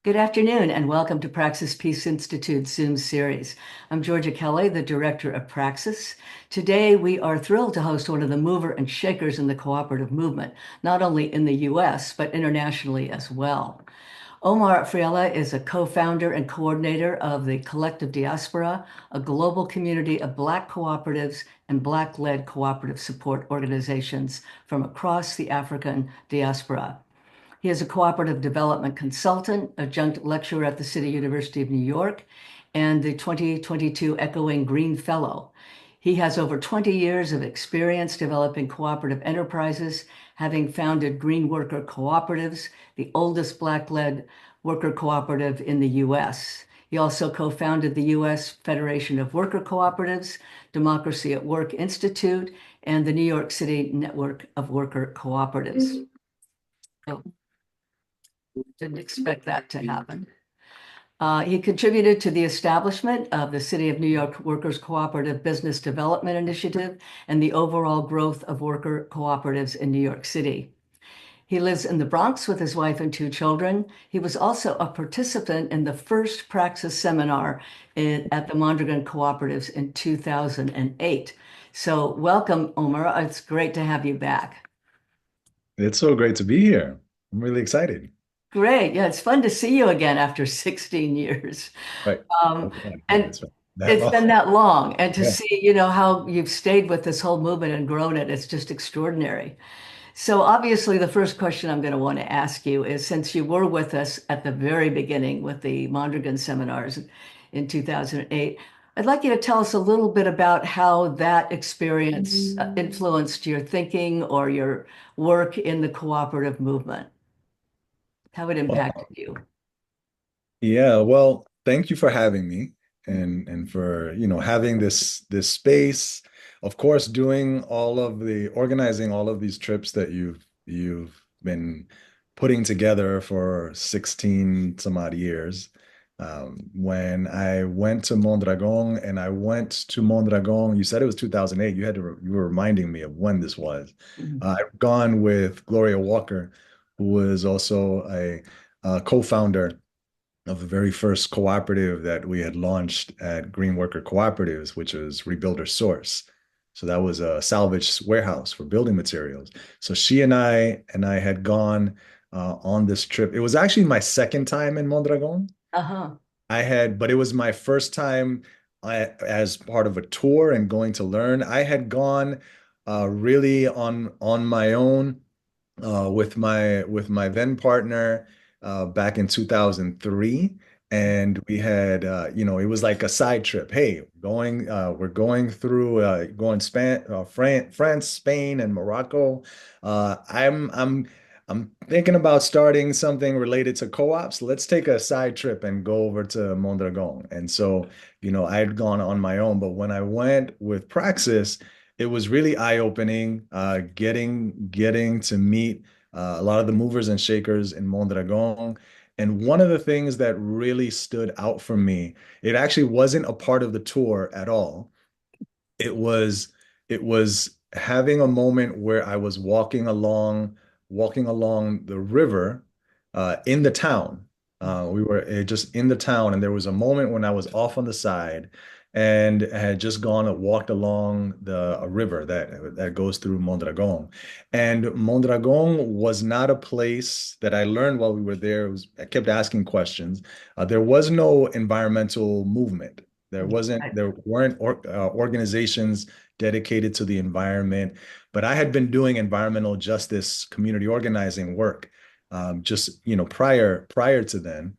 Good afternoon, and welcome to Praxis Peace Institute Zoom series. I'm Georgia Kelly, the director of Praxis. Today, we are thrilled to host one of the mover and shakers in the cooperative movement, not only in the US, but internationally as well. Omar Freilla is a co-founder and coordinator of the Collective Diaspora, a global community of Black cooperatives and Black-led cooperative support organizations from across the African diaspora. He is a cooperative development consultant, adjunct lecturer at the City University of New York, and the 2022 Echoing Green Fellow. He has over 20 years of experience developing cooperative enterprises, having founded Green Worker Cooperatives, the oldest Black-led worker cooperative in the U.S. He also co-founded the U.S. Federation of Worker Cooperatives, Democracy at Work Institute, and the New York City Network of Worker Cooperatives. Oh, didn't expect that to happen. He contributed to the establishment of the City of New York Workers Cooperative Business Development Initiative and the overall growth of worker cooperatives in New York City. He lives in the Bronx with his wife and two children. He was also a participant in the first Praxis seminar at the Mondragon Cooperatives in 2008. So welcome, Omar. It's great to have you back. It's so great to be here. I'm really excited. Great. Yeah, it's fun to see you again after 16 years. Right. Um, Okay. Yeah, and it's been that it's long. been that long. And to Yeah. see, how you've stayed with this whole movement and grown it, it's just extraordinary. So obviously, the first question I'm going to want to ask you is, since you were with us at the very beginning with the Mondragon seminars in 2008, I'd like you to tell us a little bit about how that experience influenced your thinking or your work in the cooperative movement, how it impacted Well, you. yeah, well, thank you for having me and for, having this space. Of course, doing all of the organizing all of these trips that you've been putting together for 16 some odd years. When I went to Mondragon and I went to Mondragon, you said it was 2008. You were reminding me of when this was. Mhm. I've gone with Gloria Walker, who was also a co-founder of the very first cooperative that we had launched at Green Worker Cooperatives, which was Rebuilder Source. So that was a salvage warehouse for building materials. So she and I had gone on this trip. It was actually my second time in Mondragon. Uh-huh. But it was my first time as part of a tour and going to learn. I had gone really on my own with my then partner back in 2003. And we had, it was like a side trip. Hey, we're going through, France, Spain, and Morocco. I'm thinking about starting something related to co-ops. Let's take a side trip and go over to Mondragon. And so, I had gone on my own, but when I went with Praxis, it was really eye-opening, getting to meet a lot of the movers and shakers in Mondragon. And one of the things that really stood out for me, it actually wasn't a part of the tour at all. It was it was having a moment where I was walking along the river in the town. We were just in the town, and there was a moment when I was off on the side and had just gone and walked along a river that goes through Mondragon. And Mondragon was not a place that I learned while we were there. I kept asking questions. There was no environmental movement. Right. There weren't organizations dedicated to the environment, but I had been doing environmental justice community organizing work just prior to then.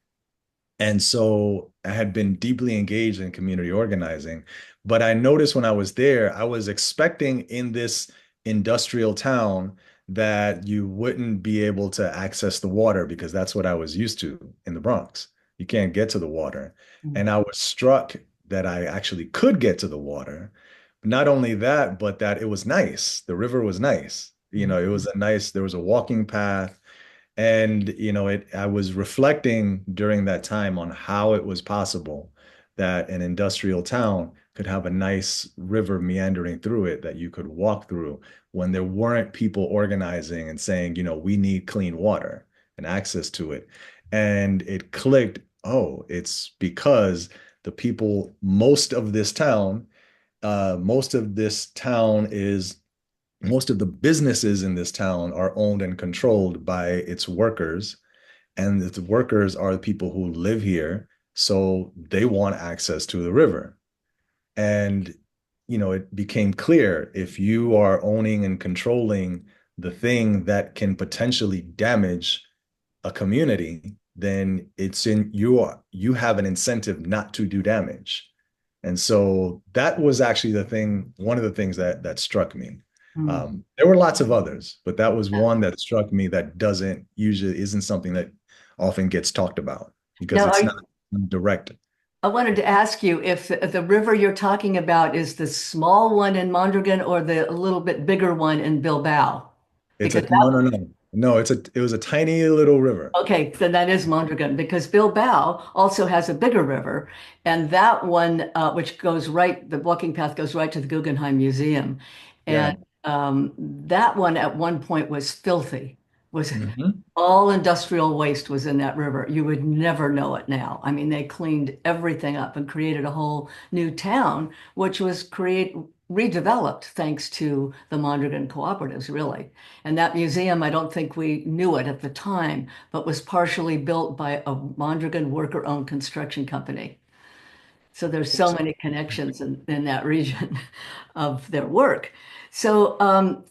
And so I had been deeply engaged in community organizing. But I noticed when I was there, I was expecting in this industrial town that you wouldn't be able to access the water because that's what I was used to in the Bronx. You can't get to the water. Mm. And I was struck that I actually could get to the water. Not only that, but that it was nice. The river was nice. It was there was a walking path. And, I was reflecting during that time on how it was possible that an industrial town could have a nice river meandering through it that you could walk through when there weren't people organizing and saying, we need clean water and access to it. And it clicked, oh, it's because the people, most of this town is most of the businesses in this town are owned and controlled by its workers, and the workers are the people who live here, so they want access to the river. And it became clear, if you are owning and controlling the thing that can potentially damage a community, then you have an incentive not to do damage. And so that was actually one of the things that struck me. Mm. There were lots of others, but that was one that struck me that doesn't usually isn't something that often gets talked about because Now, it's not direct. I wanted to ask you if the river you're talking about is the small one in Mondragon or the little bit bigger one in Bilbao, It's because a no, no, no, no. It was a tiny little river. okay, then that is Mondragon because Bilbao also has a bigger river, and that one, which goes right, the walking path goes right to the Guggenheim Museum, Yeah. and that one at one point was filthy. Was Mhm. all industrial waste was in that river. You would never know it now. I mean, they cleaned everything up and created a whole new town, which was redeveloped thanks to the Mondragon cooperatives, really. And that museum, I don't think we knew it at the time, but was partially built by a Mondragon worker-owned construction company. So there's so many connections in that region of their work. So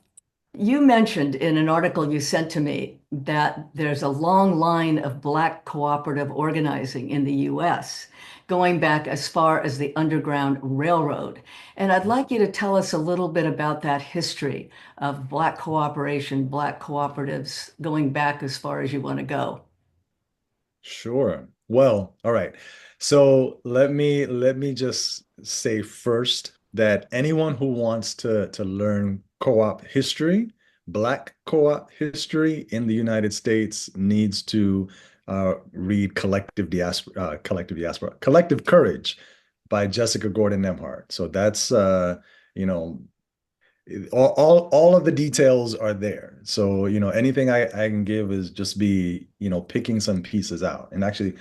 you mentioned in an article you sent to me that there's a long line of Black cooperative organizing in the US, going back as far as the Underground Railroad. And I'd like you to tell us a little bit about that history of Black cooperation, Black cooperatives, going back as far as you want to go. Sure. Well, all right. So let me just say first that anyone who wants to learn co-op history, Black co-op history in the United States needs to read Collective Courage by Jessica Gordon Nemhart. So that's you know, all of the details are there. So, anything I can give is just be, picking some pieces out. And actually,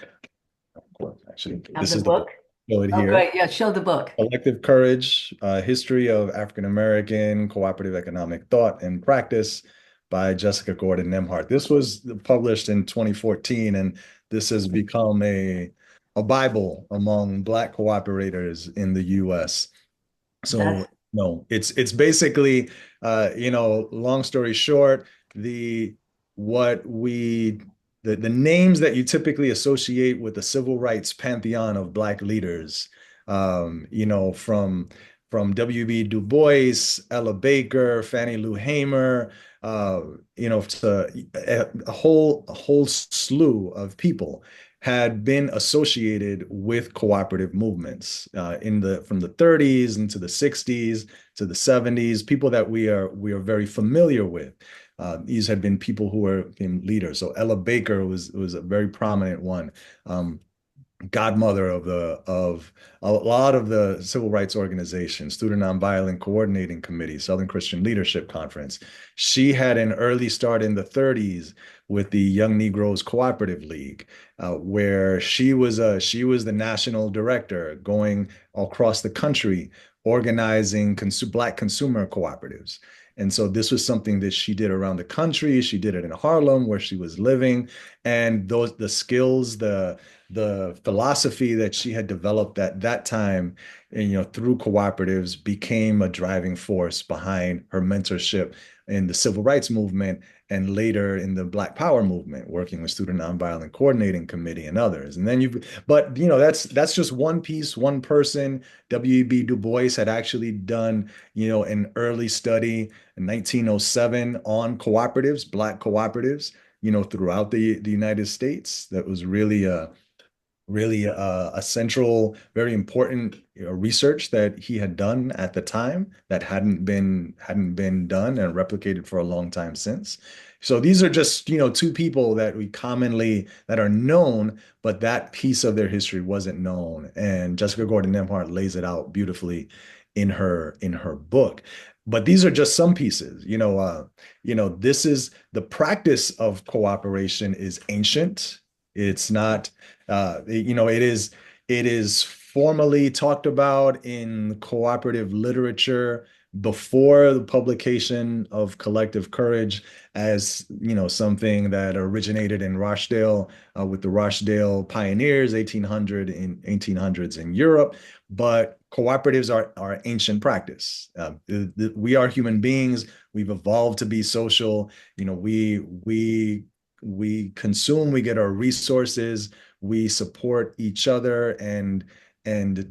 Have this the is the book. book? Show it Oh, here. great. Yeah, show the book. Collective Courage, History of African American Cooperative Economic Thought and Practice by Jessica Gordon Nemhart. This was published in 2014, and this has become a Bible among Black cooperators in the US. That's So no, it's basically long story short, the what we the names that you typically associate with the civil rights pantheon of Black leaders, from W.B. Du Bois, Ella Baker, Fannie Lou Hamer, uh, to a whole slew of people had been associated with cooperative movements from the 30s into the 60s to the 70s, people that we are very familiar with. These had been people who were leaders. So Ella Baker was a very prominent one. Godmother of a lot of the civil rights organizations, Student Nonviolent Coordinating Committee, Southern Christian Leadership Conference. She had an early start in the 30s with the Young Negroes Cooperative League, where she was the national director going across the country organizing Black consumer cooperatives. And so this was something that she did around the country. She did it in Harlem, where she was living, and the skills, the philosophy that she had developed at that time, and, through cooperatives became a driving force behind her mentorship in the civil rights movement and later in the Black Power movement, working with Student Nonviolent Coordinating Committee and others. And then that's just one piece, one person. W.E.B. Du Bois had actually done, an early study in 1907 on cooperatives, Black cooperatives, throughout the United States. That was really a central, very important research that he had done at the time that hadn't been done and replicated for a long time since. So these are just two people that are known, but that piece of their history wasn't known. And Jessica Gordon Nemhart lays it out beautifully in her book. But these are just some pieces. This is the practice of cooperation is ancient. It's not, it is formally talked about in cooperative literature before the publication of Collective Courage as, something that originated in Rochdale with the Rochdale pioneers, 1800s in Europe. But cooperatives are ancient practice. We are human beings. We've evolved to be social. We consume, we get our resources, we support each other and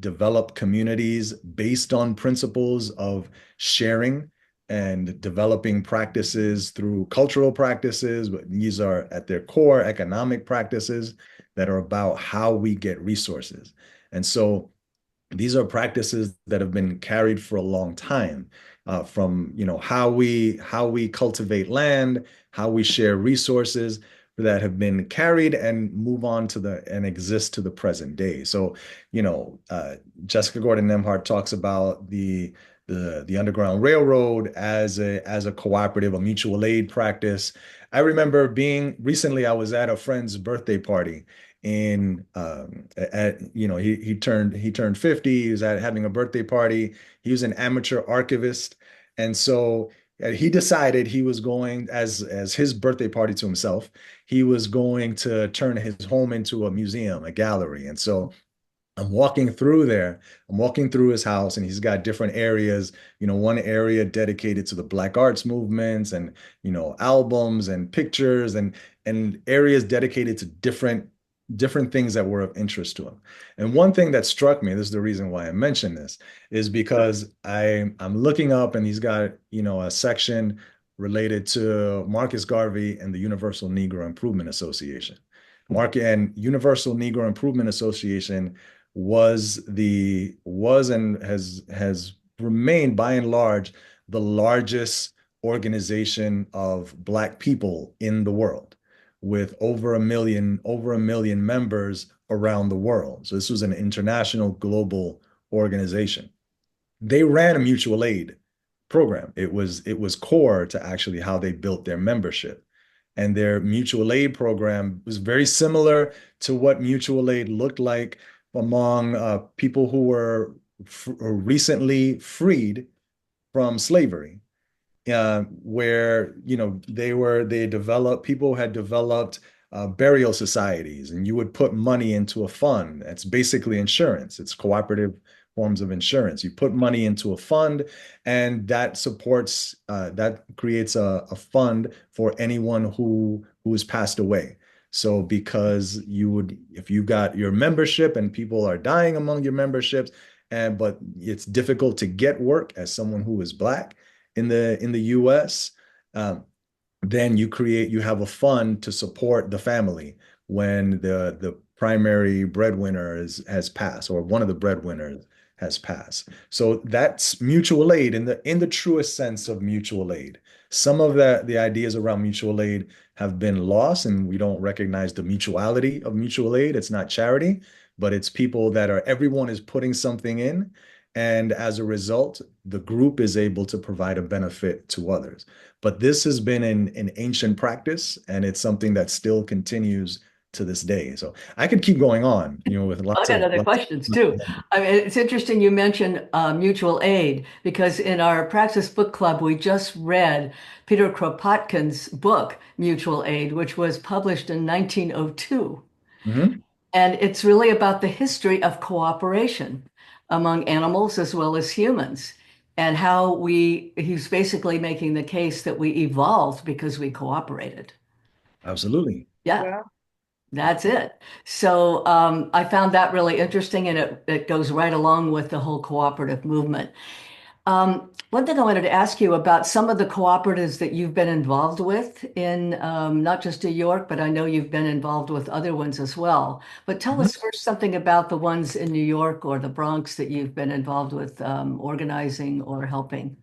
develop communities based on principles of sharing and developing practices through cultural practices, but these are at their core economic practices that are about how we get resources. And so these are practices that have been carried for a long time, from how we cultivate land, how we share resources that have been carried and move on to the and exist to the present day. So, Jessica Gordon Nemhart talks about the Underground Railroad as a cooperative, a mutual aid practice. I remember being recently, I was at a friend's birthday party in he turned 50. He was having a birthday party. He was an amateur archivist, and so he decided he was going as his birthday party to himself. He was going to turn his home into a museum, a gallery, and so I'm walking through there. I'm walking through his house, and he's got different areas. One area dedicated to the Black arts movements, and albums and pictures, and areas dedicated to different things that were of interest to him. And one thing that struck me, this is the reason why I mentioned this, is because I'm looking up, and he's got a section related to Marcus Garvey and the Universal Negro Improvement Association. Universal Negro Improvement Association was and has remained by and large the largest organization of Black people in the world, with over a million members around the world. So this was an international global organization. They ran a mutual aid program. It was core to actually how they built their membership. And their mutual aid program was very similar to what mutual aid looked like among people who were recently freed from slavery, where people had developed burial societies, and you would put money into a fund. That's basically insurance. It's cooperative forms of insurance. You put money into a fund, and that creates a fund for anyone who has passed away. So because if you got your membership and people are dying among your memberships, but it's difficult to get work as someone who is Black in the US, then you have a fund to support the family when the primary breadwinner has passed, or one of the breadwinners has passed. So that's mutual aid in the truest sense of mutual aid. Some of the ideas around mutual aid have been lost, and we don't recognize the mutuality of mutual aid. It's not charity, but it's people everyone is putting something in, and as a result, the group is able to provide a benefit to others. But this has been an ancient practice, and it's something that still continues to this day. So I could keep going on, with I lots got of other questions too. I mean, it's interesting you mentioned mutual aid because in our Praxis Book Club, we just read Peter Kropotkin's book, Mutual Aid, which was published in 1902. Mhm. And it's really about the history of cooperation among animals as well as humans, and how he's basically making the case that we evolved because we cooperated. Absolutely. Yeah. That's it. So I found that really interesting, and it goes right along with the whole cooperative movement. One thing I wanted to ask you about some of the cooperatives that you've been involved with in not just New York, but I know you've been involved with other ones as well. But tell Mhm. us first something about the ones in New York or the Bronx that you've been involved with organizing or helping.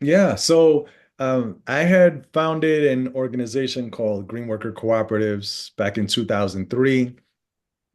Yeah, so I had founded an organization called Green Worker Cooperatives back in 2003.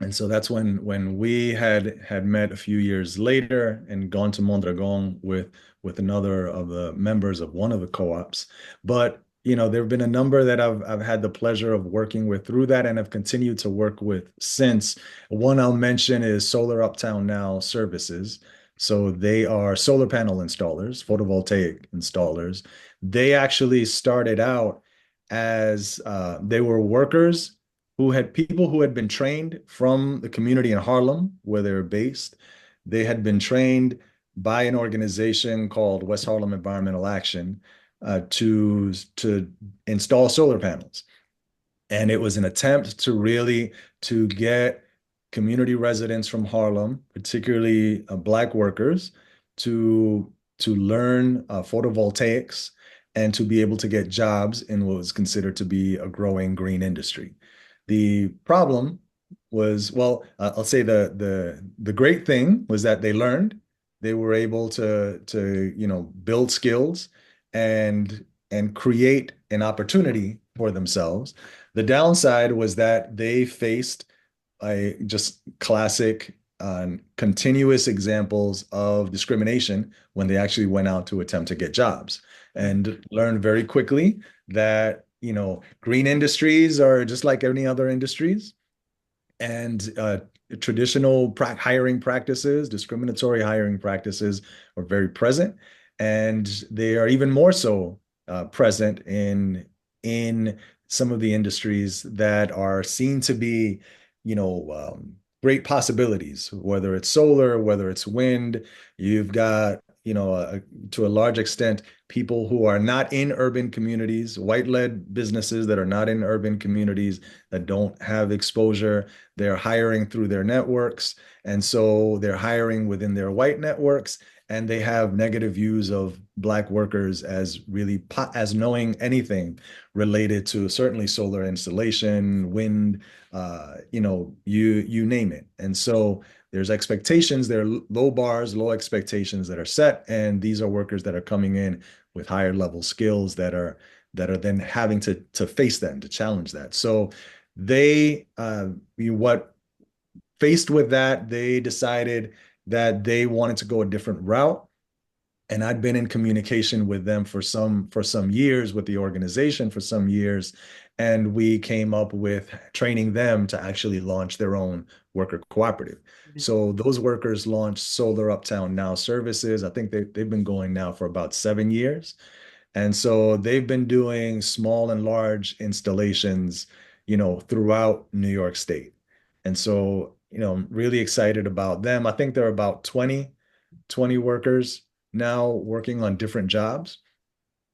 And so that's when we had met a few years later and gone to Mondragon with another of the members of one of the co-ops. But there have been a number that I've had the pleasure of working with through that and have continued to work with since. One I'll mention is Solar Uptown Now Services. So they are solar panel installers, photovoltaic installers. They actually started out as they were workers who had people who had been trained from the community in Harlem, where they're based. They had been trained by an organization called West Harlem Environmental Action to install solar panels. And it was an attempt to really to get community residents from Harlem, particularly Black workers, to to learn photovoltaics and to be able to get jobs in what was considered to be a growing green industry. The problem was, well, I'll say the great thing was that they learned, they were able to build skills and create an opportunity for themselves. The downside was that they faced just classic continuous examples of discrimination when they actually went out to attempt to get jobs and learned very quickly that green industries are just like any other industries, and traditional hiring practices, discriminatory hiring practices are very present, and they are even more so present in some of the industries that are seen to be, great possibilities, whether it's solar, whether it's wind. You've got, to a large extent, people who are not in urban communities, white-led businesses that are not in urban communities, that don't have exposure. They're hiring through their networks. And so they're hiring within their white networks, and they have negative views of Black workers as really as knowing anything related to certainly solar installation, wind, you name it. And so there's expectations, there are low bars, low expectations that are set, and these are workers that are coming in with higher level skills that are then having to face them, to challenge that. So they what faced with that, they decided that they wanted to go a different route. And I'd been in communication with them for some years, with the organization for some years, and we came up with training them to actually launch their own worker cooperative. So those workers launched Solar Uptown Now Services. I think they've been going now for about 7 years. And so they've been doing small and large installations, throughout New York State. And so, I'm really excited about them. I think there are about 20 workers now working on different jobs.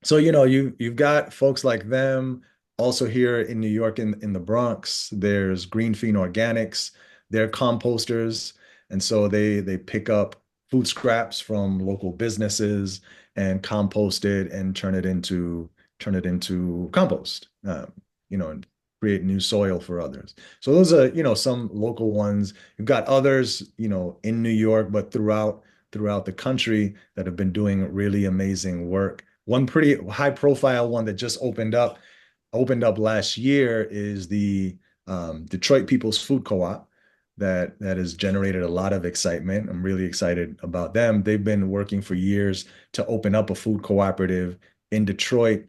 So, you've got folks like them also here in New York, in the Bronx. There's Green Fiend Organics, they're composters. And so they pick up food scraps from local businesses and compost it and turn it into compost, and create new soil for others. So those are, some local ones. You've got others, in New York, but throughout the country that have been doing really amazing work. One pretty high profile one that just opened up last year is the Detroit People's Food Co-op that has generated a lot of excitement. I'm really excited about them. They've been working for years to open up a food cooperative in Detroit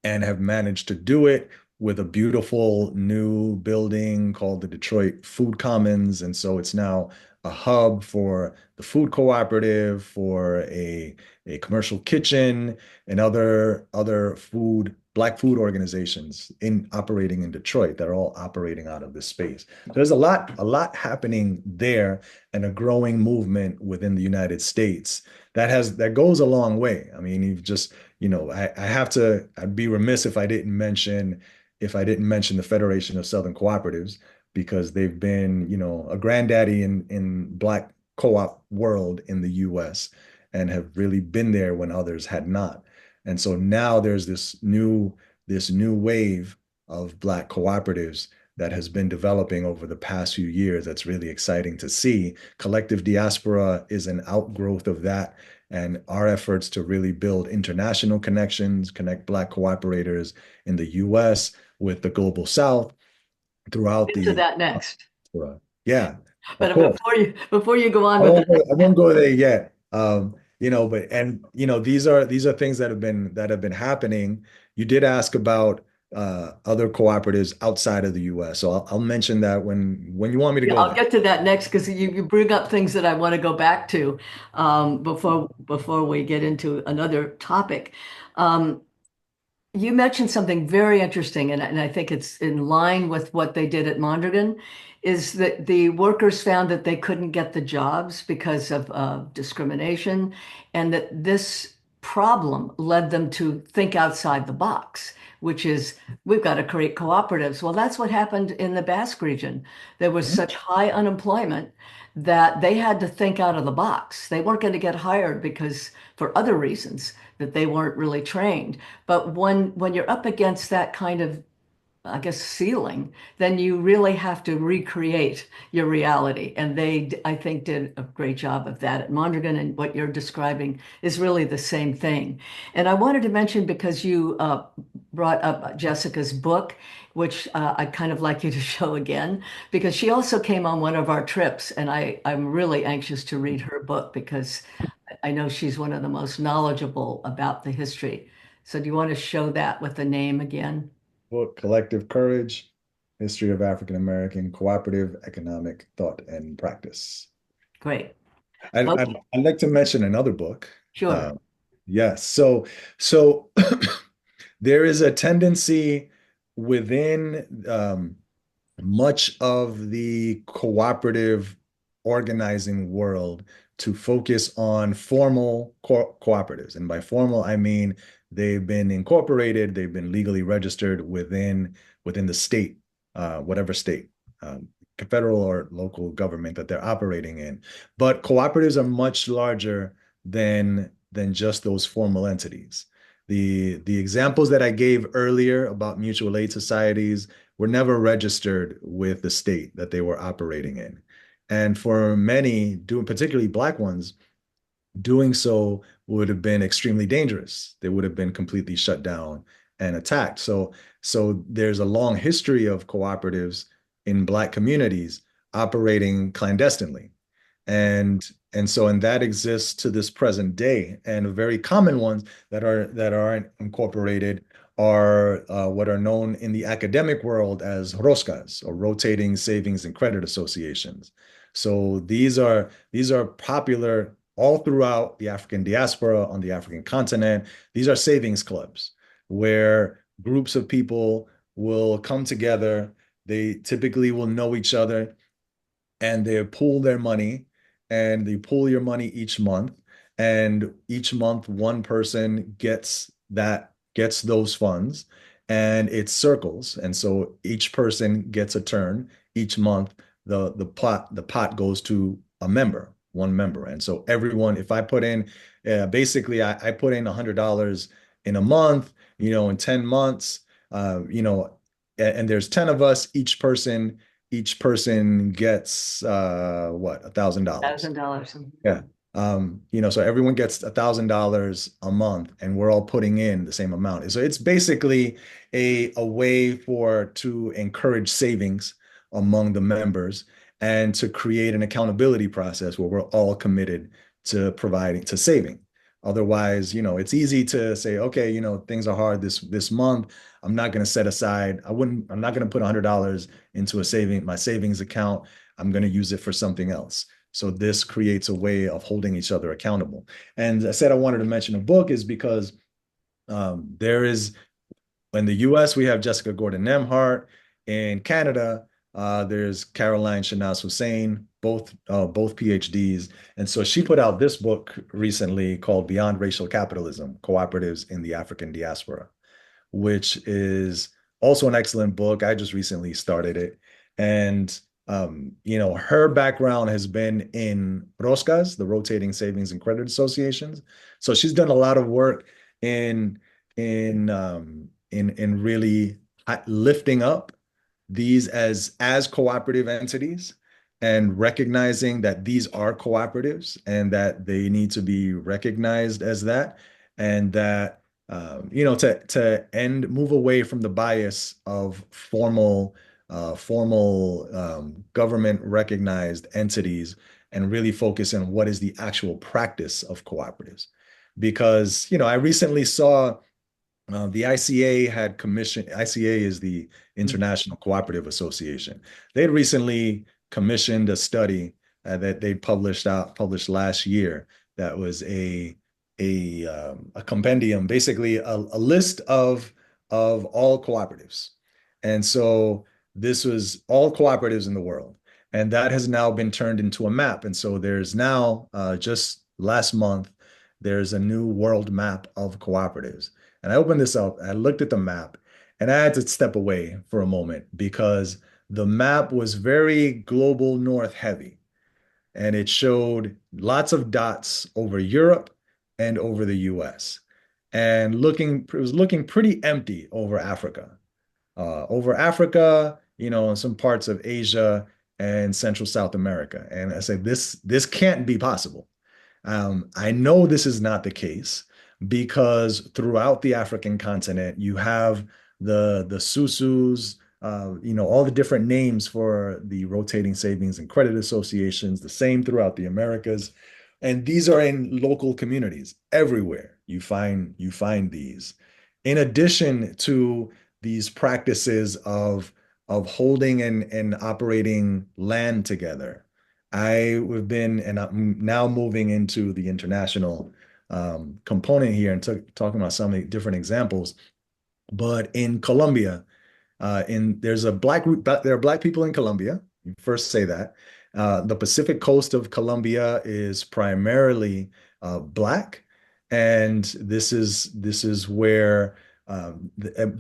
and have managed to do it with a beautiful new building called the Detroit Food Commons. And so it's now a hub for the food cooperative, for a commercial kitchen, and other Black food organizations operating in Detroit that are all operating out of this space. So there's a lot happening there, and a growing movement within the United States that goes a long way. I mean, you've just, I'd be remiss if I didn't mention the Federation of Southern Cooperatives, because they've been, a granddaddy in Black co-op world in the US, and have really been there when others had not. And so now there's this new wave of Black cooperatives that has been developing over the past few years. That's really exciting to see. Collective Diaspora is an outgrowth of that, and our efforts to really build international connections, connect Black cooperators in the US with the global South throughout Into the that next. yeah, of But course. before you go on I with won't that, go, I won't go there yet. but these are things that have been happening. You did ask about other cooperatives outside of the US. So I'll mention that when you want me to Yeah, go I'll there. get to that next because you bring up things that I want to go back to before we get into another topic. Um, You mentioned something very interesting, and I think it's in line with what they did at Mondragon, is that the workers found that they couldn't get the jobs because of discrimination, and that this problem led them to think outside the box, which is we've got to create cooperatives. Well, that's what happened in the Basque region. There was Mhm. such high unemployment that they had to think out of the box. They weren't going to get hired because for other reasons that they weren't really trained. But when you're up against that kind of, I guess, ceiling, then you really have to recreate your reality. And they, I think, did a great job of that at Mondragon. And what you're describing is really the same thing. And I wanted to mention because you brought up Jessica's book, which I'd kind of like you to show again, because she also came on one of our trips. And I'm really anxious to read her book because I know she's one of the most knowledgeable about the history. So do you want to show that with the name again? Book Collective Courage, History of African American Cooperative Economic Thought and Practice. Great. I'd, I'd, Okay, I'd like to mention another book. sure. Yes. So there is a tendency within much of the cooperative organizing world to focus on formal cooperatives. And by formal, I mean they've been incorporated, they've been legally registered within the state, whatever state, federal or local government that they're operating in. But cooperatives are much larger than just those formal entities. The examples that I gave earlier about mutual aid societies were never registered with the state that they were operating in. And for many, particularly Black ones, doing so would have been extremely dangerous. They would have been completely shut down and attacked. So there's a long history of cooperatives in Black communities operating clandestinely. And that exists to this present day. And very common ones that aren't incorporated are what are known in the academic world as roscas, or rotating savings and credit associations. So these are popular all throughout the African diaspora on the African continent. These are savings clubs where groups of people will come together. They typically will know each other, and they pool their money, and they pool your money each month. And each month, one person gets those funds, and it circles. And so each person gets a turn each month. The pot goes to one member. And so everyone, if I put in, basically, I put in $100 in a month, in 10 months, and there's 10 of us, each person gets what, $1,000. $1,000. Yeah. So everyone gets $1,000 a month, and we're all putting in the same amount. So it's basically a way to encourage savings among the members, and to create an accountability process where we're all committed to saving. Otherwise, it's easy to say, okay, things are hard this month. I'm not going to set aside. I'm not going to put $100 into my savings account. I'm going to use it for something else. So this creates a way of holding each other accountable. And I said I wanted to mention a book is because there is, in the US, we have Jessica Gordon Nemhart. In Canada, there's Caroline Shanaz Hussein, both PhDs. And so she put out this book recently called Beyond Racial Capitalism: Cooperatives in the African Diaspora, which is also an excellent book. I just recently started it. And her background has been in Roscas, the rotating savings and credit associations. So she's done a lot of work in in really lifting up these as cooperative entities, and recognizing that these are cooperatives and that they need to be recognized as that, and that to move away from the bias of formal government recognized entities, and really focus on what is the actual practice of cooperatives. Because, I recently saw the ICA had commissioned, ICA is the International Cooperative Association. They had recently commissioned a study that they published last year that was a compendium, basically a list of all cooperatives. And so this was all cooperatives in the world. And that has now been turned into a map. And so there's now, just last month, there's a new world map of cooperatives. And I opened this up, I looked at the map, and I had to step away for a moment because the map was very global north heavy. And it showed lots of dots over Europe and over the US. And it was looking pretty empty over Africa. And some parts of Asia and Central South America. And I said, this can't be possible. I know this is not the case because throughout the African continent, you have the SUSUs, all the different names for the rotating savings and credit associations, the same throughout the Americas. And these are in local communities everywhere. You find these. In addition to these practices of holding and operating land together. I've been, and I'm now moving into the international component here and talking about some different examples. But in Colombia, there's a black group, there are black people in Colombia. You first say that. The Pacific coast of Colombia is primarily black, and this is where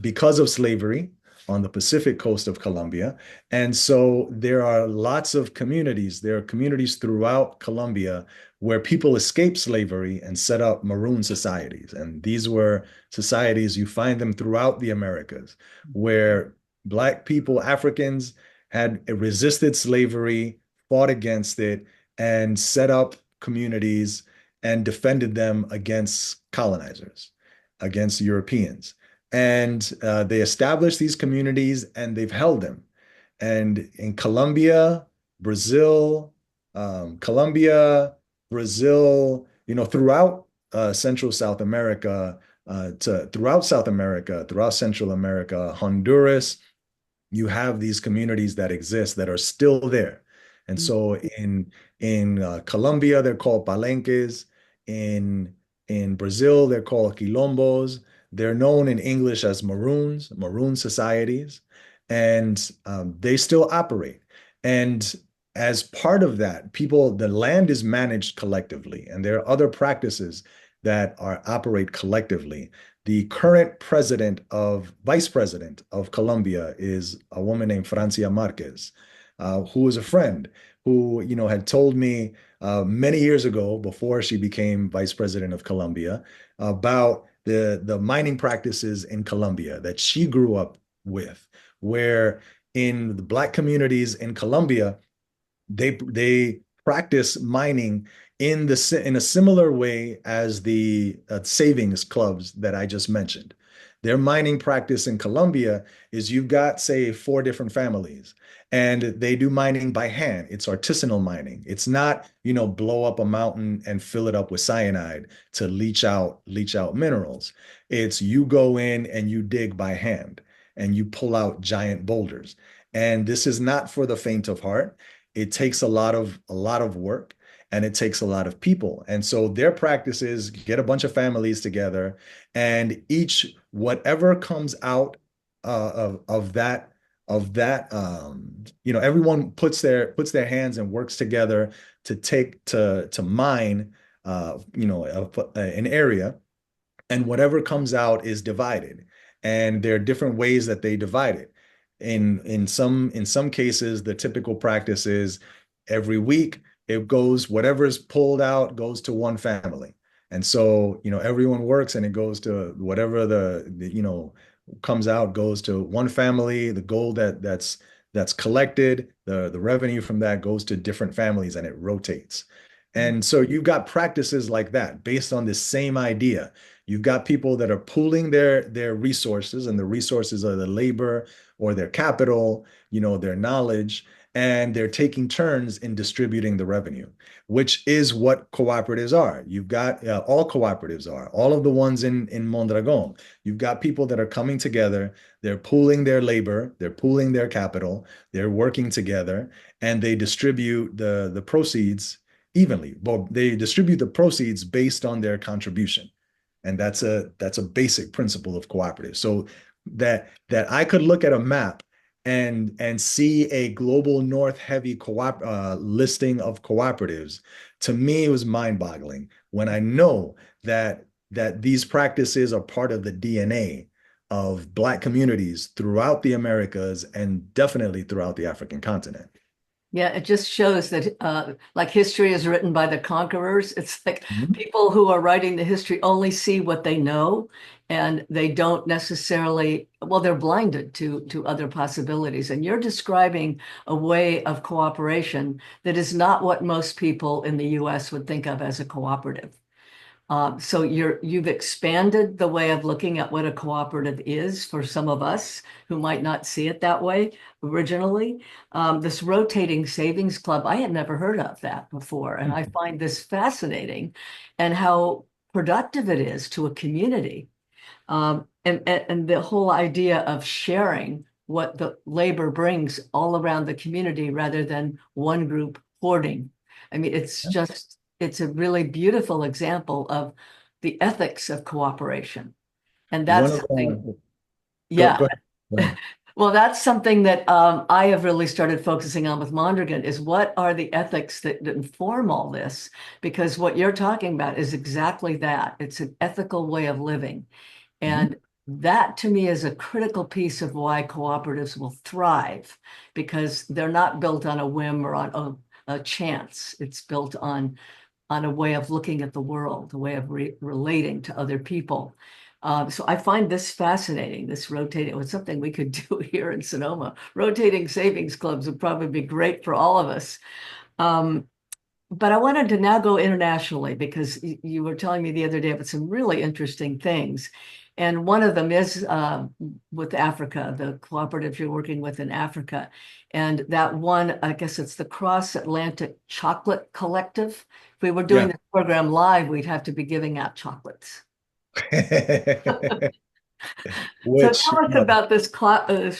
because of slavery on the Pacific coast of Colombia, and so there are lots of communities. There are communities throughout Colombia where people escaped slavery and set up maroon societies, and these were societies, you find them throughout the Americas, where Black people, Africans, had resisted slavery, fought against it, and set up communities and defended them against colonizers, against Europeans. And they established these communities and they've held them. And in Brazil, Colombia, Brazil, throughout Central South America, throughout Central America, Honduras, you have these communities that exist that are still there. And so in Colombia, they're called palenques. In Brazil, they're called quilombos. They're known in English as maroon societies, and they still operate. And as part of that, the land is managed collectively, and there are other practices that operate collectively. The current vice president of Colombia is a woman named Francia Marquez, who is a friend who, had told me many years ago, before she became vice president of Colombia, about the mining practices in Colombia that she grew up with, where in the Black communities in Colombia, they practice mining in a similar way as the savings clubs that I just mentioned. Their mining practice in Colombia is you've got, say, 4 different families, and they do mining by hand. It's artisanal mining. It's not, blow up a mountain and fill it up with cyanide to leach out minerals. It's you go in and you dig by hand and you pull out giant boulders. And this is not for the faint of heart. It takes a lot of work, and it takes a lot of people. And so their practice is get a bunch of families together, and whatever comes out of that, everyone puts their hands and works together to mine, an area, and whatever comes out is divided. And there are different ways that they divide it. In some cases, the typical practice is every week whatever is pulled out goes to one family. And so, everyone works and it goes to whatever comes out goes to one family. The gold that's collected, the revenue from that goes to different families and it rotates. And so you've got practices like that based on this same idea. You've got people that are pooling their resources, and the resources are the labor, or their capital, their knowledge, and they're taking turns in distributing the revenue, which is what cooperatives are. You've got all cooperatives are, all of the ones in Mondragon. You've got people that are coming together, they're pooling their labor, they're pooling their capital, they're working together, and they distribute the proceeds evenly. Well, they distribute the proceeds based on their contribution. And that's a basic principle of cooperative. So that I could look at a map and see a global north heavy listing of cooperatives, to me it was mind-boggling when I know that these practices are part of the DNA of Black communities throughout the Americas and definitely throughout the African continent. Yeah, it just shows that like history is written by the conquerors. It's like Mhm. people who are writing the history only see what they know, and they don't necessarily, well, they're blinded to other possibilities. And you're describing a way of cooperation that is not what most people in the US would think of as a cooperative. So you've expanded the way of looking at what a cooperative is for some of us who might not see it that way originally. This rotating savings club, I had never heard of that before, and I find this fascinating and how productive it is to a community. And the whole idea of sharing what the labor brings all around the community rather than one group hoarding. I mean, it's a really beautiful example of the ethics of cooperation. And One that's of something, go yeah. go ahead. Go ahead. Well, that's something that I have really started focusing on with Mondragon is what are the ethics that inform all this? Because what you're talking about is exactly that. It's an ethical way of living. Mhm. And that to me is a critical piece of why cooperatives will thrive because they're not built on a whim or on a chance. It's built on a way of looking at the world, a way of relating to other people. So I find this fascinating, this rotating. It's something we could do here in Sonoma. Rotating savings clubs would probably be great for all of us. Um, but I wanted to now go internationally because you were telling me the other day about some really interesting things. And one of them is with Africa, the cooperative you're working with in Africa. And that one, I guess it's the Cross Atlantic Chocolate Collective. If we were doing Yeah. this program live, we'd have to be giving out chocolates. So Which, tell us about this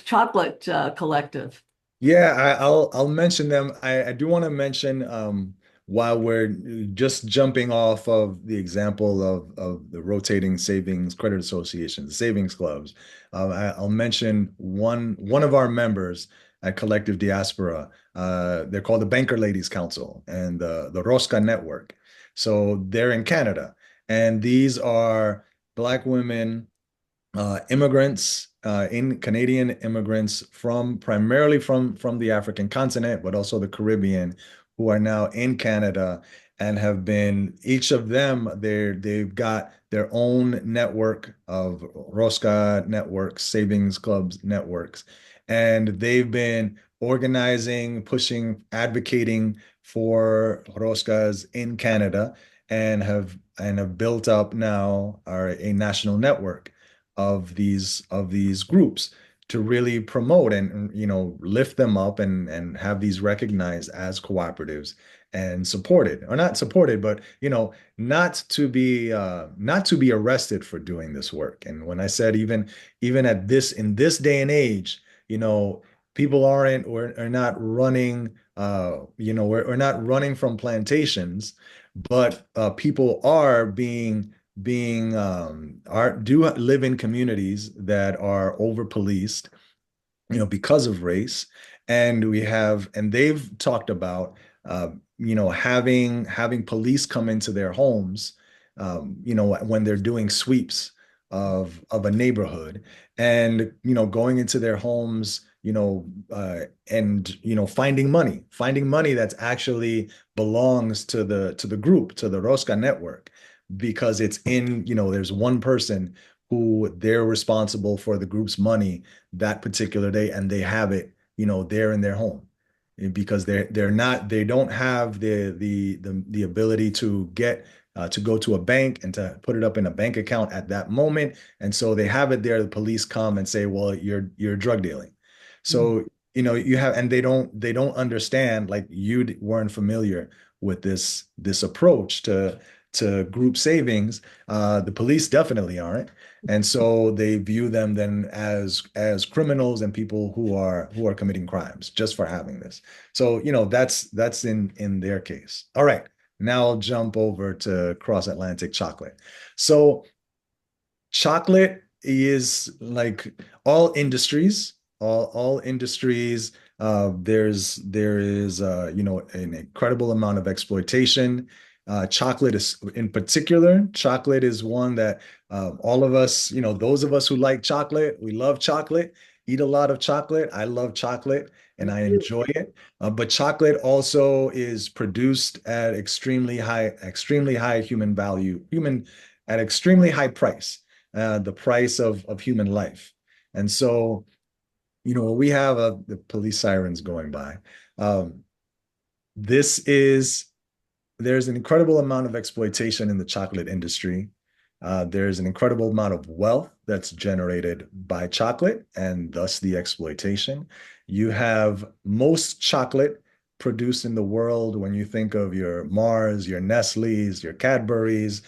chocolate collective. yeah, I'll mention them. I do want to mention while we're just jumping off of the example of the rotating savings credit associations, the savings clubs. I'll mention one of our members at Collective Diaspora. They're called the Banker Ladies Council and the Rosca Network. So they're in Canada, and these are Black women, immigrants, in Canadian immigrants from primarily from the African continent, but also the Caribbean, who are now in Canada and have been each of them they've got their own network of Rosca networks, savings clubs networks, and they've been organizing, pushing, advocating for Roscas in Canada and have built up now are a national network of these groups to really promote and lift them up and have these recognized as cooperatives and supported or not supported but not to be arrested for doing this work. And when I said even at this in this day and age, people aren't or are not running, we're not running from plantations, but people are being are do live in communities that are over policed, because of race. And they've talked about having police come into their homes, when they're doing sweeps of a neighborhood, and going into their homes, and finding money that's actually belongs to the group, to the Rosca network, because it's there's one person who they're responsible for the group's money that particular day, and they have it, there in their home. Because they don't have the ability to go to a bank and to put it up in a bank account at that moment. And so they have it there. The police come and say, well, you're drug dealing. So, you have, and they don't understand, like weren't familiar with this approach to group savings. The police definitely aren't. And so they view them then as criminals and people who are committing crimes just for having this. So, that's in their case. All right. Now I'll jump over to cross-Atlantic chocolate. So chocolate is like all industries, all industries. There is an incredible amount of exploitation. Chocolate is in particular. Chocolate is one that all of us, those of us who like chocolate, we love chocolate. Eat a lot of chocolate. I love chocolate and I enjoy it. But chocolate also is produced at extremely high human value, at extremely high price, the price of human life. And so, we have the police sirens going by. Um, this is there's an incredible amount of exploitation in the chocolate industry. There's an incredible amount of wealth that's generated by chocolate and thus the exploitation. You have most chocolate produced in the world when you think of your Mars, your Nestle's, your Cadbury's.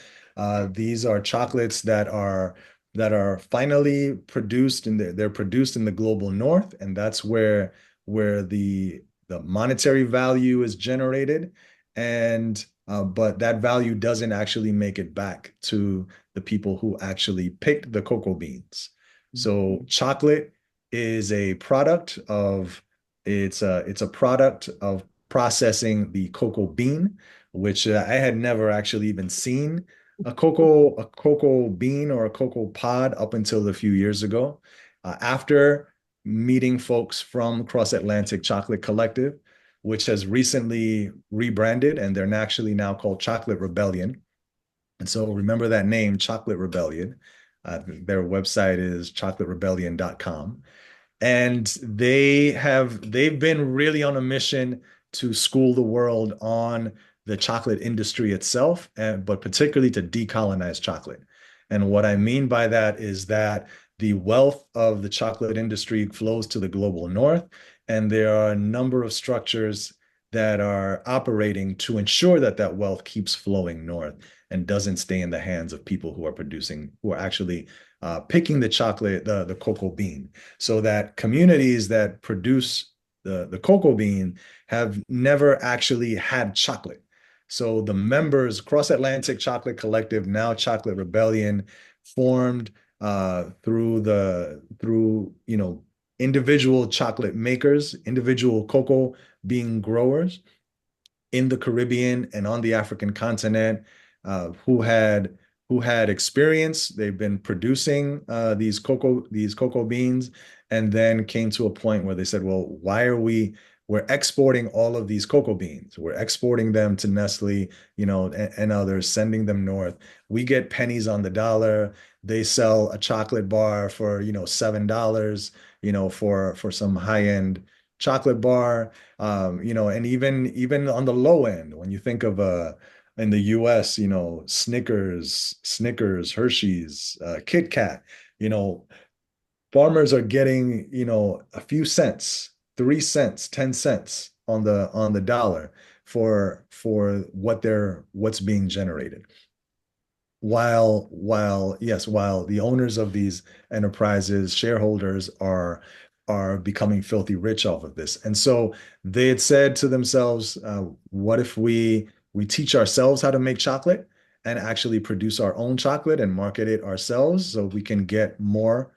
These are chocolates that are finally produced and they're produced in the global north, and that's where the monetary value is generated. And but that value doesn't actually make it back to the people who actually picked the cocoa beans. So chocolate is a product of it's a product of processing the cocoa bean, which I had never actually even seen a cocoa bean or a cocoa pod up until a few years ago. After meeting folks from Cross Atlantic Chocolate Collective, which has recently rebranded, and they're actually now called Chocolate Rebellion. And so remember that name, Chocolate Rebellion. Their website is chocolaterebellion.com. And they've been really on a mission to school the world on the chocolate industry itself, but particularly to decolonize chocolate. And what I mean by that is that the wealth of the chocolate industry flows to the global north, and there are a number of structures that are operating to ensure that that wealth keeps flowing north and doesn't stay in the hands of people who are actually picking the chocolate, the cocoa bean, so that communities that produce the cocoa bean have never actually had chocolate. So the members, Cross Atlantic Chocolate Collective, now Chocolate Rebellion, formed through individual chocolate makers, individual cocoa bean growers in the Caribbean and on the African continent, who had experience. They've been producing these cocoa beans, and then came to a point where they said, "Well, why are we're exporting all of these cocoa beans. We're exporting them to Nestle, and others, sending them north. We get pennies on the dollar. They sell a chocolate bar for, $7, for some high-end chocolate bar. And even on the low end, when you think of in the US, Snickers, Hershey's, Kit Kat, you know, farmers are getting, a few cents, 3 cents, 10 cents on the dollar for what's being generated. While the owners of these enterprises, shareholders, are becoming filthy rich off of this. And so they had said to themselves, what if we teach ourselves how to make chocolate and actually produce our own chocolate and market it ourselves so we can get more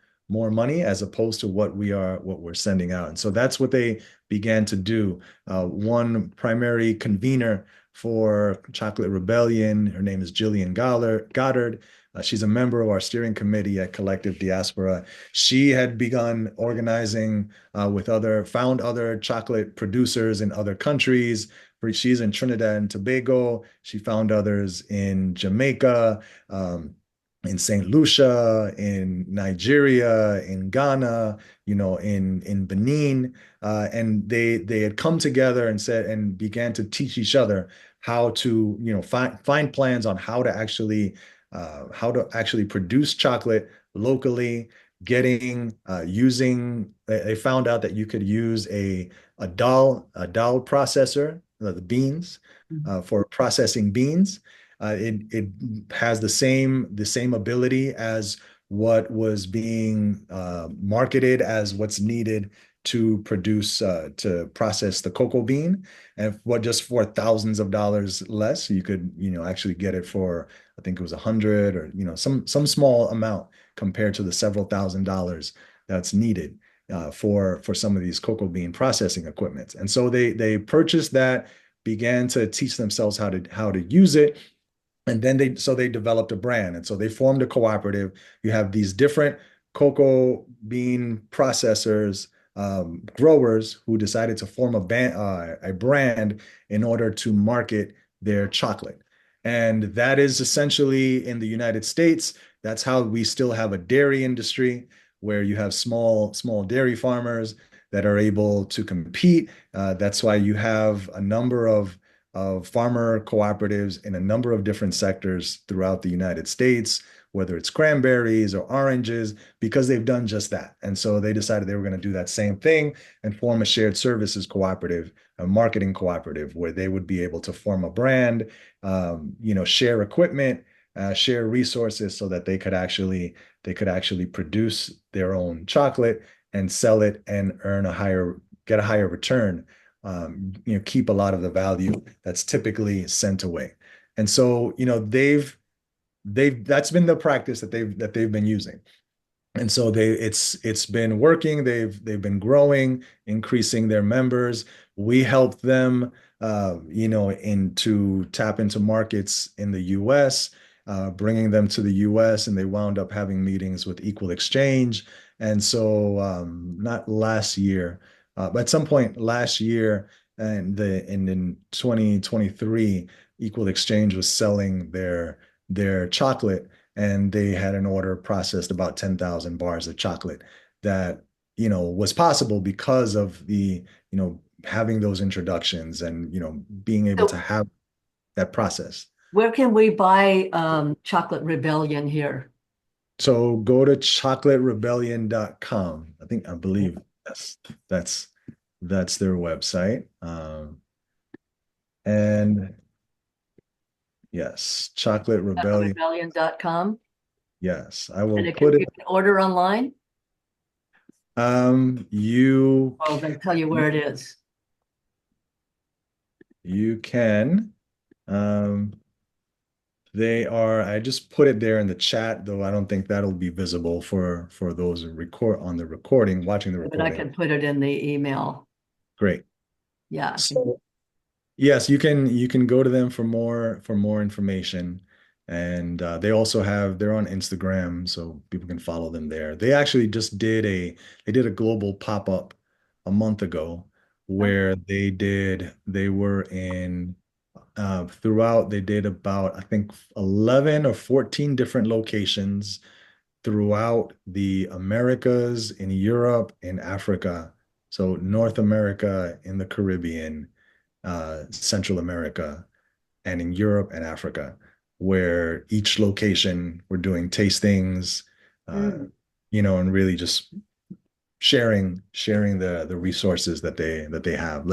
money as opposed to what we're sending out. And so that's what they began to do. One primary convener for Chocolate Rebellion, her name is Jillian Goddard. She's a member of our steering committee at Collective Diaspora. She had begun organizing found other chocolate producers in other countries. She's in Trinidad and Tobago. She found others in Jamaica, in St. Lucia, in Nigeria, in Ghana, in Benin, and they had come together and began to teach each other how to find plans on how to actually produce chocolate locally, getting using they found out that you could use a dal processor, the beans, Mhm. for processing beans. It has the same ability as what was being marketed as what's needed to process the cocoa bean, and what just for thousands of dollars less, you could actually get it for, I think it was 100, or some small amount compared to the several $1,000s that's needed for some of these cocoa bean processing equipment. And so they purchased that, began to teach themselves how to use it, and then they developed a brand, and so they formed a cooperative. You have these different cocoa bean processors, growers, who decided to form a brand in order to market their chocolate. And that is essentially, in the United States, that's how we still have a dairy industry, where you have small dairy farmers that are able to compete. That's why you have a number of farmer cooperatives in a number of different sectors throughout the United States, whether it's cranberries or oranges, because they've done just that. And so they decided they were going to do that same thing and form a shared services cooperative, a marketing cooperative, where they would be able to form a brand, share equipment, share resources, so that they could actually produce their own chocolate and sell it and get a higher return, keep a lot of the value that's typically sent away. And so, that's been the practice that they've been using. And so it's been working. They've been growing, increasing their members. We helped them, to tap into markets in the U.S., bringing them to the U.S., and they wound up having meetings with Equal Exchange. And so, not last year, but at some point last year, and in 2023, Equal Exchange was selling their chocolate, and they had an order processed about 10,000 bars of chocolate that, was possible because of having those introductions, and, being able to So have that process. where can we buy Chocolate Rebellion here? So go to chocolaterebellion.com. I believe that's that's their website. And yes, Chocolate Rebellion. ChocolateRebellion.com. Yes, I will And put it. you can order online. You Well, they'll tell you where it is. you can. Um, I just put it there in the chat, though I don't think that'll be visible for those watching the But I recording. can put it in the email. Great. Yeah. So yes, you can go to them for more information. And they're on Instagram, so people can follow them there. They actually just did a global pop-up a month ago, where they were in throughout, they did about, I think, 11 or 14 different locations throughout the Americas, in Europe, in Africa. So North America, in the Caribbean, Central America, and in Europe and Africa, where each location were doing tastings, uh, Mm, and really just sharing the resources that they have,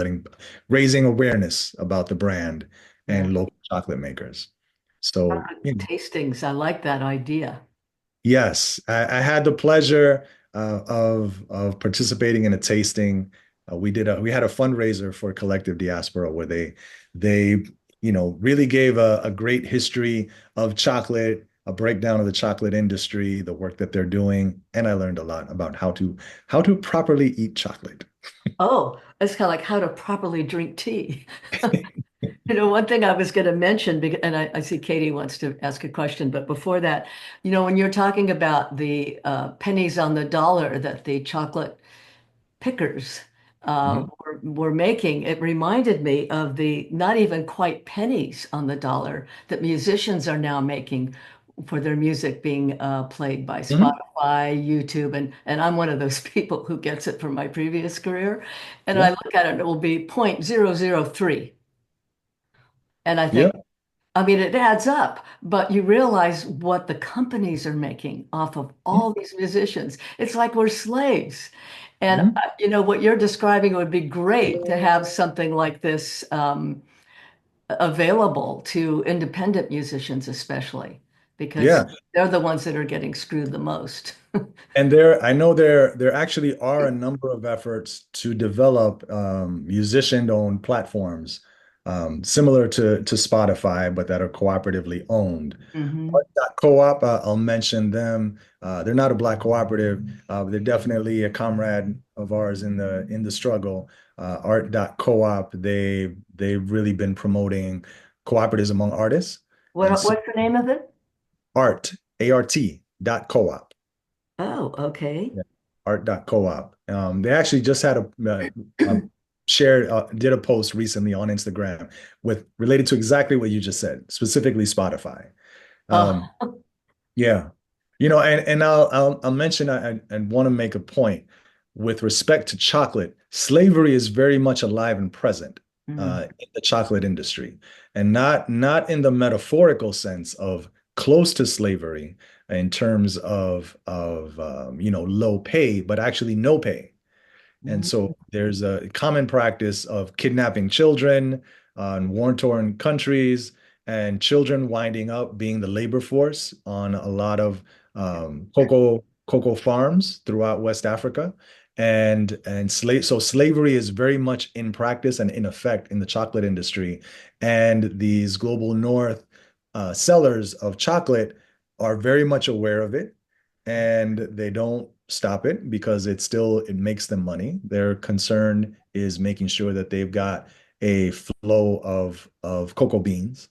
raising awareness about the brand yeah. and local chocolate makers. So, Tastings. I like that idea. yes, I had the pleasure of participating in a tasting. We had a fundraiser for Collective Diaspora, where they really gave a great history of chocolate, a breakdown of the chocolate industry, the work that they're doing, and I learned a lot about how to properly eat chocolate. Oh, it's kind of like how to properly drink tea. One thing I was going to mention, and I see Katie wants to ask a question, but before that, when you're talking about the pennies on the dollar that the chocolate pickers Mhm. were making, it reminded me of the not even quite pennies on the dollar that musicians are now making for their music being played by Mhm. Spotify, YouTube, and I'm one of those people who gets it from my previous career. And I Yeah. look at it, it will be 0.003. And I Yeah. think, I mean, it adds up, but you realize what the companies are making off of all these musicians. It's like we're slaves. And, Mhm. what you're describing would be great to have something like this available to independent musicians, especially because Yeah. they're the ones that are getting screwed the most. And I know there actually are a number of efforts to develop musician-owned platforms, similar to Spotify, but that are cooperatively owned. Hmm. Art.coop, I'll mention them. They're not a Black cooperative, but they're definitely a comrade of ours in the struggle. Art.coop, they've really been promoting cooperatives among artists, and so What's the name of it? art, A-R-T, dot co-op. Oh, okay. Yeah. Art.coop. They actually just had did a post recently on Instagram with related to exactly what you just said, specifically Spotify. Um, Oh, yeah, and I'll mention I want to make a point with respect to chocolate. Slavery is very much alive and present mm, in the chocolate industry, and not in the metaphorical sense of close to slavery in terms of low pay, but actually no pay. And mm. so there's a common practice of kidnapping children in war-torn countries and children winding up being the labor force on a lot of cocoa farms throughout West Africa. So slavery is very much in practice and in effect in the chocolate industry. And these global north sellers of chocolate are very much aware of it, and they don't stop it because it makes them money. Their concern is making sure that they've got a flow of cocoa beans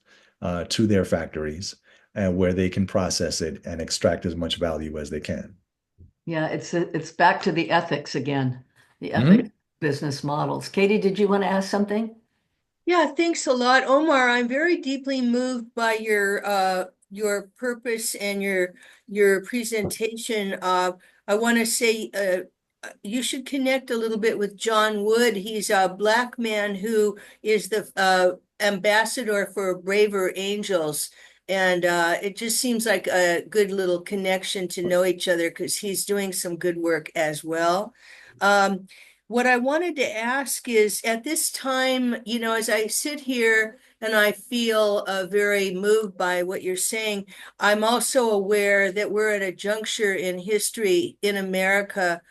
to their factories and where they can process it and extract as much value as they can. Yeah, it's back to the ethics again, the ethics Mhm. business models. Katie, did you want to ask something? Yeah, thanks a lot, Omar. I'm very deeply moved by your purpose and your presentation. I want to say you should connect a little bit with John Wood. He's a Black man who is the ambassador for Braver Angels. And it just seems like a good little connection to know each other because he's doing some good work as well. Um, what I wanted to ask is at this time, as I sit here and I feel very moved by what you're saying, I'm also aware that we're at a juncture in history in America,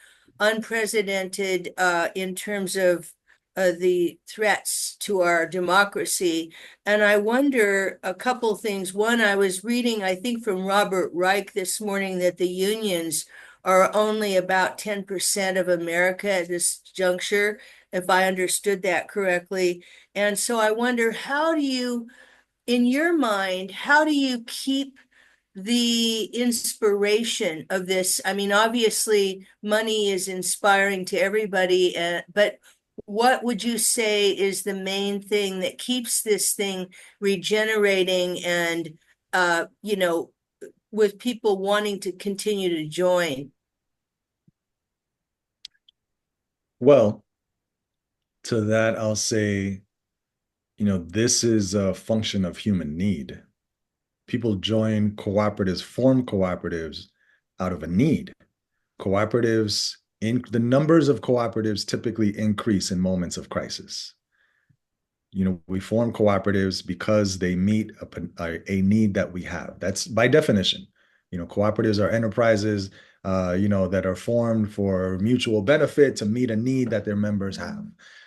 unprecedented in terms of the threats to our democracy. And I wonder a couple things. One, I was reading, I think from Robert Reich this morning, that the unions are only about 10% of America at this juncture, if I understood that correctly. And so I wonder, in your mind, how do you keep the inspiration of this? I mean, obviously, money is inspiring to everybody, but what would you say is the main thing that keeps this thing regenerating and, with people wanting to continue to join? Well, to that, I'll say, this is a function of human need. People form cooperatives out of a need. Cooperatives, in the numbers of cooperatives typically increase in moments of crisis. We form cooperatives because they meet a need that we have. That's by definition. Cooperatives are enterprises, that are formed for mutual benefit to meet a need that their members have.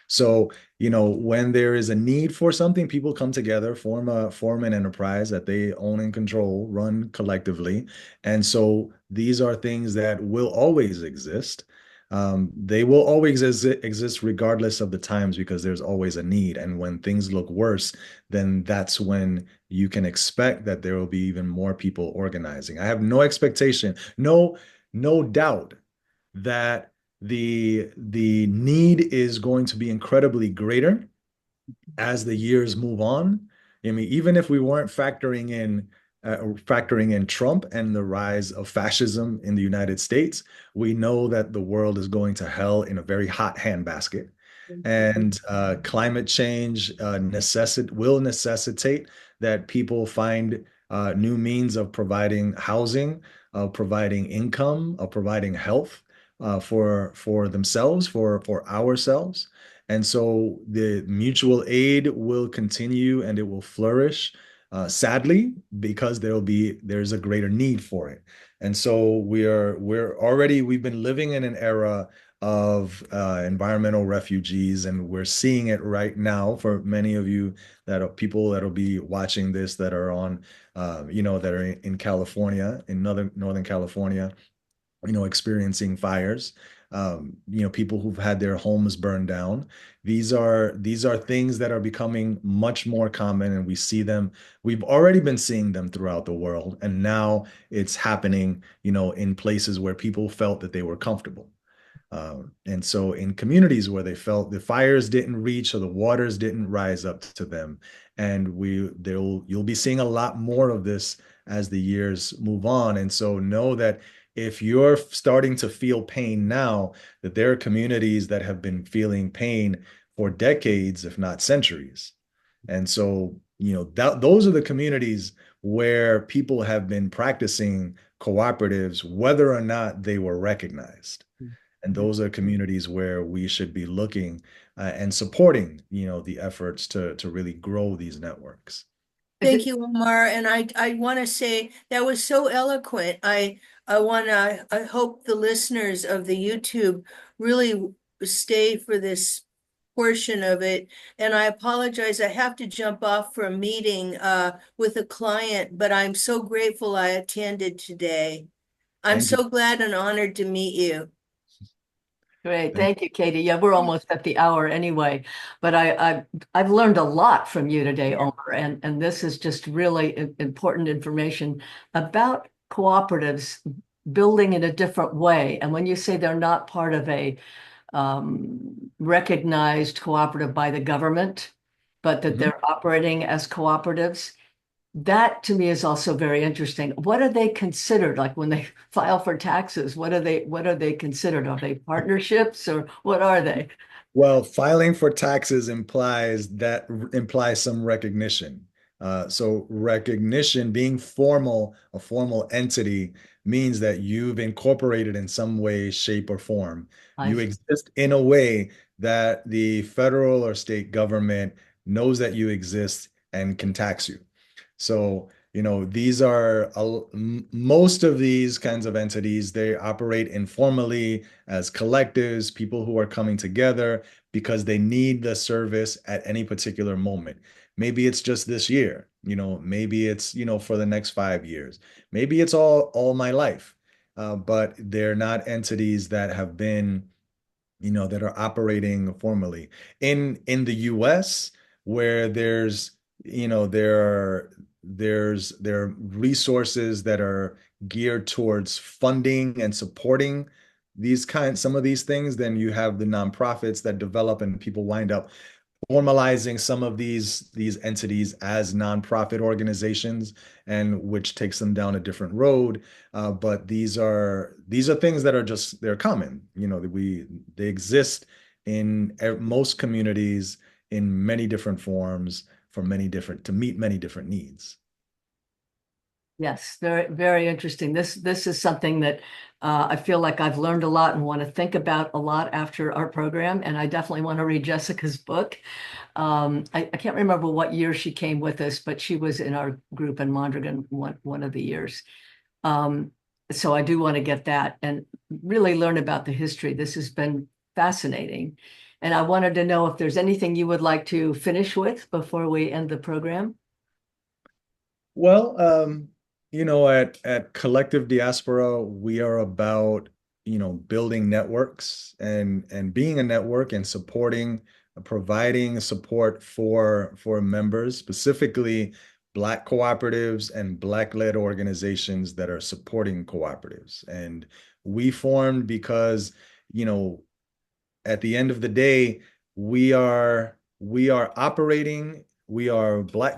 So, when there is a need for something, people come together, form an enterprise that they own and control, run collectively. And so these are things that will always exist. They will always exist regardless of the times because there's always a need. And when things look worse, then that's when you can expect that there will be even more people organizing. I have no expectation, no doubt that the need is going to be incredibly greater as the years move on. I mean, even if we weren't factoring in Trump and the rise of fascism in the United States, we know that the world is going to hell in a very hot handbasket. And climate change will necessitate that people find new means of providing housing, of providing income, of providing health for themselves, for ourselves. And so the mutual aid will continue and it will flourish, sadly, because there's a greater need for it. And so we've been living in an era of environmental refugees, and we're seeing it right now for many of you that are people that'll be watching this that are on, that are in California, in Northern California, experiencing fires, people who've had their homes burned down. These are things that are becoming much more common, and we see them. We've already been seeing them throughout the world, and now it's happening, in places where people felt that they were comfortable. And so in communities where they felt the fires didn't reach or the waters didn't rise up to them, and you'll be seeing a lot more of this as the years move on. And so know that if you're starting to feel pain now, that there are communities that have been feeling pain for decades, if not centuries. And so, those are the communities where people have been practicing cooperatives, whether or not they were recognized. And those are communities where we should be looking and supporting, the efforts to really grow these networks. Thank you, Omar. And I want to say that was so eloquent. I hope the listeners of the YouTube really stay for this portion of it. And I apologize, I have to jump off for a meeting with a client, but I'm so grateful I attended today. I'm Thank you. so glad and honored to meet you. Great. Thank you, Katie. Yeah, we're almost at the hour anyway, but I've learned a lot from you today, Omar, and this is just really important information about cooperatives building in a different way. And when you say they're not part of a recognized cooperative by the government, but that they're operating as cooperatives, that to me is also very interesting. What are they considered? Like when they file for taxes, what are they considered? Are they partnerships or what are they? Well, filing for taxes implies some recognition. So recognition, being a formal entity, means that you've incorporated in some way, shape, or form. I You see. exist in a way that the federal or state government knows that you exist and can tax you. So, these are most of these kinds of entities, they operate informally as collectives, people who are coming together because they need the service at any particular moment. Maybe it's just this year, maybe it's, for the next 5 years. Maybe it's all my life. But they're not entities that have been, that are operating formally. In the US, where there's, there are resources that are geared towards funding and supporting some of these things, then you have the nonprofits that develop and people wind up formalizing some of these entities as nonprofit organizations, and which takes them down a different road. But these are things that are they're common. They exist in most communities in many different forms to meet many different needs. Yes, very, very interesting. This is something that I feel like I've learned a lot and want to think about a lot after our program. And I definitely want to read Jessica's book. I can't remember what year she came with us, but she was in our group in Mondragon one of the years. So I do want to get that and really learn about the history. This has been fascinating. And I wanted to know if there's anything you would like to finish with before we end the program. Well, at Collective Diaspora, we are about, building networks and being a network and providing support for members, specifically Black cooperatives and Black-led organizations that are supporting cooperatives. And we formed because, at the end of the day, we are Black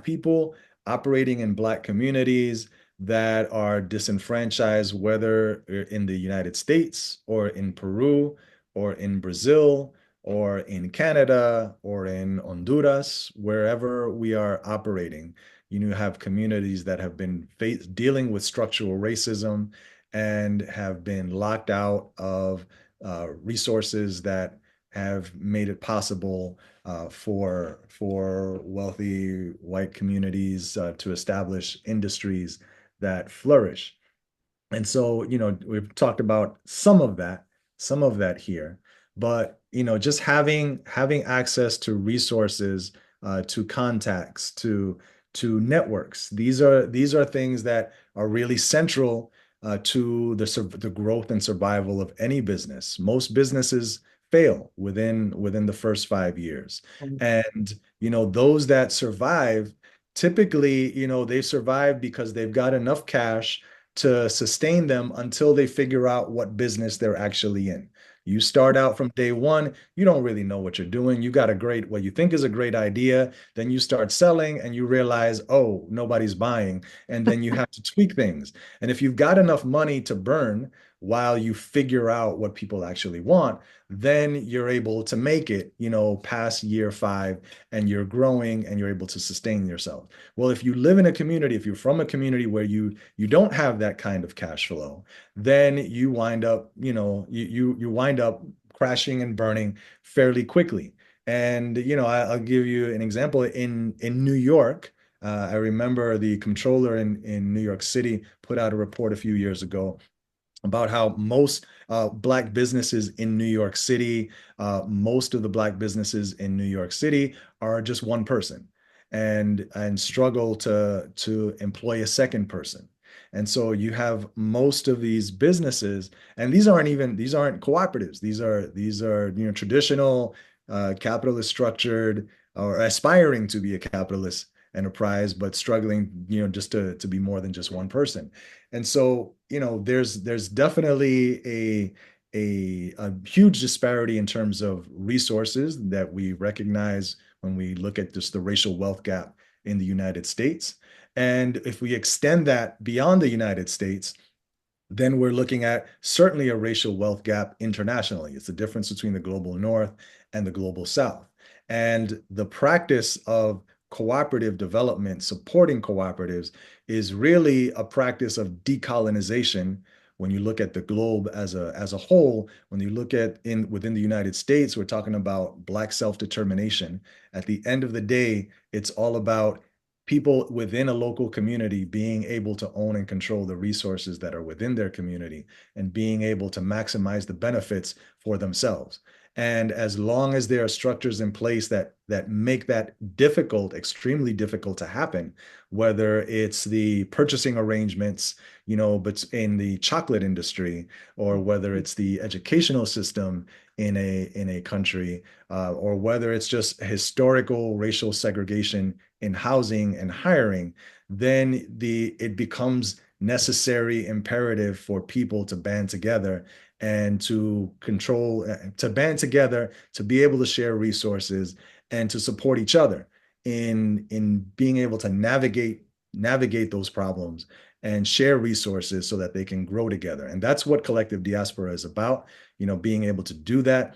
people operating in Black communities that are disenfranchised, whether in the United States or in Peru or in Brazil or in Canada or in Honduras, wherever we are operating. You have communities that have been dealing with structural racism and have been locked out of resources that have made it possible for wealthy white communities to establish industries that flourish. And so, we've talked about some of that here, but just having access to resources, to contacts, to networks. These are things that are really central to the growth and survival of any business. Most businesses fail within the first 5 years, and those that survive typically, they survive because they've got enough cash to sustain them until they figure out what business they're actually in. You start out from day one, you don't really know what you're doing. You got what you think is a great idea. Then you start selling and you realize, oh, nobody's buying. And then you have to tweak things. And if you've got enough money to burn while you figure out what people actually want, then you're able to make it, past year 5, and you're growing and you're able to sustain yourself. Well, if you live in a community, if you're from a community where you don't have that kind of cash flow, then you wind up, you wind up crashing and burning fairly quickly. And I'll give you an example. In New York, I remember the comptroller in New York City put out a report a few years ago about how most Black businesses in New York City, most of the Black businesses in New York City are just one person, and struggle to employ a second person. And so you have most of these businesses, and these aren't cooperatives. These are traditional capitalist structured, or aspiring to be a capitalist enterprise, but struggling just to be more than just one person. And so there's definitely a huge disparity in terms of resources that we recognize when we look at just the racial wealth gap in the United States. And if we extend that beyond the United States, then we're looking at certainly a racial wealth gap internationally. It's the difference between the global North and the global South. And the practice of cooperative development, supporting cooperatives, is really a practice of decolonization. When you look at the globe as a whole, when you look at within the United States, we're talking about Black self-determination. At the end of the day, it's all about people within a local community being able to own and control the resources that are within their community and being able to maximize the benefits for themselves. And as long as there are structures in place that make that difficult, extremely difficult to happen, whether it's the purchasing arrangements, but in the chocolate industry, or whether it's the educational system in a country, or whether it's just historical racial segregation in housing and hiring, then it becomes necessary, imperative for people to band together and to band together to be able to share resources and to support each other in being able to navigate those problems and share resources so that they can grow together. And that's what collective diaspora is about, being able to do that.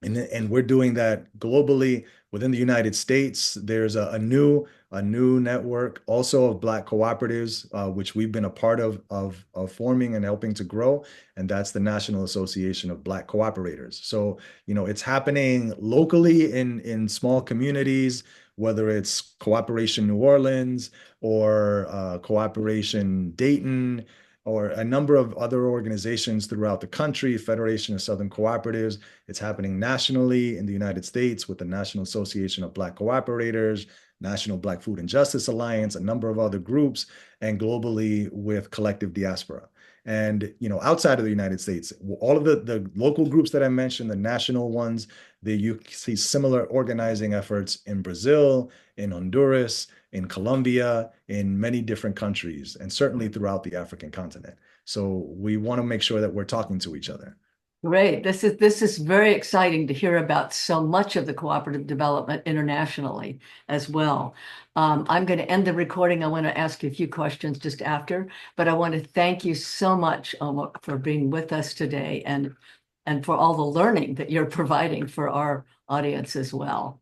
And we're doing that globally. Within the United States, there's a new network also of Black cooperatives, which we've been a part of forming and helping to grow, and that's the National Association of Black Cooperators. So it's happening locally in small communities, whether it's Cooperation New Orleans or Cooperation Dayton, or a number of other organizations throughout the country, Federation of Southern Cooperatives. It's happening nationally in the United States with the National Association of Black Cooperators, National Black Food and Justice Alliance, a number of other groups, and globally with Collective Diaspora. And outside of the United States, all of the local groups that I mentioned, the national ones, you see similar organizing efforts in Brazil, in Honduras, in Colombia, in many different countries, and certainly throughout the African continent. So we want to make sure that we're talking to each other. Great. This is very exciting to hear about so much of the cooperative development internationally as well. I'm going to end the recording. I want to ask you a few questions just after, but I want to thank you so much, Omar, for being with us today and for all the learning that you're providing for our audience as well.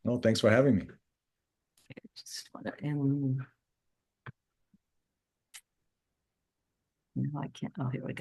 No, thanks for having me. Just want to end. No, I can't. Oh, here we go.